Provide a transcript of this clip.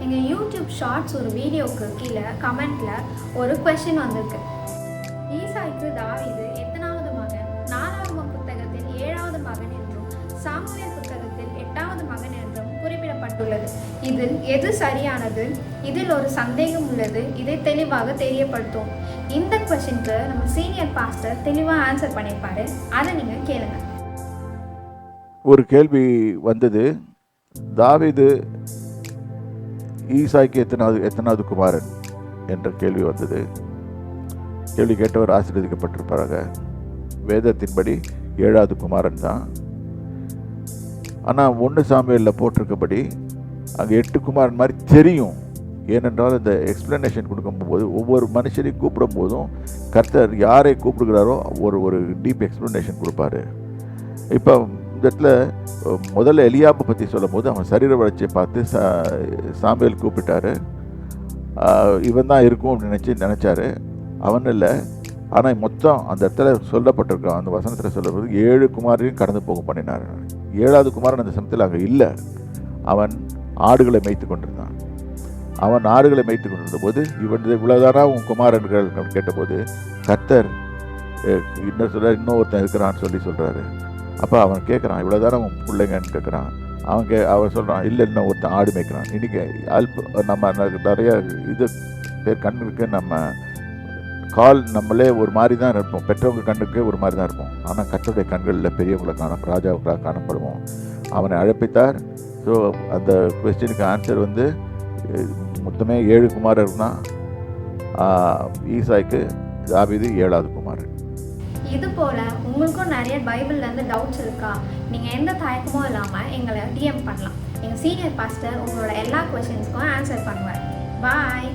எங்கள் YouTube shorts ஒரு வீடியோவுக்கு கீழே கமெண்ட்டில் ஒரு கொஷின் வந்திருக்கு. ஈசாய்க்கு தாவீது எத்தனாவது மகன்? 4ஆம் புத்தகத்தில் 7வது மகன் என்றும் சாமுவேல் புத்தகத்தில் 8வது மகன் என்றும் குறிப்பிடப்பட்டுள்ளது. இதில் எது சரியானது? இதில் ஒரு சந்தேகம் உள்ளது. இதை தெளிவாக தெரியப்படுத்தும். இந்த கொஷினுக்கு நம்ம சீனியர் பாஸ்டர் தெளிவாக ஆன்சர் பண்ணியிருப்பாரு. அதை நீங்கள் கேளுங்க. ஒரு கேள்வி வந்தது. தாவீது ஈசாய்க்கு எத்தனாவது குமாரன் என்ற கேள்வி வந்தது. கேள்வி கேட்டவர் ஆசீர்வதிக்கப்பட்டிருப்பாராக. வேதத்தின்படி 7வது குமாரன் தான். ஆனால் 1 சாமுவேலில் போட்டிருக்கபடி அங்கே 8 குமாரன் மாதிரி தெரியும். ஏனென்றால் இந்த எக்ஸ்பிளனேஷன் கொடுக்கும்போது ஒவ்வொரு மனுஷனையும் கூப்பிடும் போதும் கர்த்தர் யாரை கூப்பிடுகிறாரோ ஒரு டீப் எக்ஸ்பிளனேஷன் கொடுப்பாரு. இப்போ இந்த இடத்துல முதல்ல எலியாபை பற்றி சொல்லும் போது அவன் சரீர வளர்ச்சியை பார்த்து சாமுவேல் கூப்பிட்டாரு. இவன் தான் இருக்கும் அப்படின்னு நினச்சாரு. அவன் இல்லை. ஆனால் மொத்தம் அந்த இடத்துல சொல்லப்பட்டிருக்கான். அந்த வசனத்தில் சொல்லப்படுது 7 குமாரையும் கடந்து போக பண்ணினார். 7வது குமாரன் அந்த சமயத்தில் அங்கே இல்லை. அவன் ஆடுகளை மேய்த்து கொண்டிருந்தான். அவன் ஆடுகளை மேய்த்து கொண்டிருந்த போது இவ்வளவுதானா உன் குமாரன்கள் கேட்டபோது கர்த்தர் இன்னொருத்தன் இருக்கிறான்னு சொல்கிறாரு. அப்போ அவன் கேட்குறான், இவ்வளோதானே உன் பிள்ளைங்கன்னு கேட்குறான். அவன் சொல்கிறான், இல்லை இன்னும் ஒருத்தன் ஆடு மேய்க்கிறான். இன்றைக்கி நம்ம நிறைய இது பேர் கண்ணுக்கு நம்மளே ஒரு மாதிரி தான் இருப்போம். பெற்றவங்க கண்ணுக்கு ஒரு மாதிரி தான் இருப்போம். ஆனால் கர்த்தருடைய கண்களில் பெரியவங்களை ராஜாவுக்களாக காணப்படுவோம். அவனை அழைப்பித்தார். ஸோ அந்த கொஸ்டினுக்கு ஆன்சர் மொத்தமே 7 குமாரர் தான். ஈசாய்க்கு தாவீது 7வது குமாரன். இது போல் உங்களுக்கும் நிறைய பைபிள்லேருந்து டவுட்ஸ் இருக்கா? நீங்கள் எந்த தயக்கமும் இல்லாமல் எங்களை டிஎம் பண்ணலாம். எங்கள் சீனியர் பாஸ்டர் உங்களோட எல்லா கொஷின்ஸ்க்கும் ஆன்சர் பண்ணுவார். பாய்.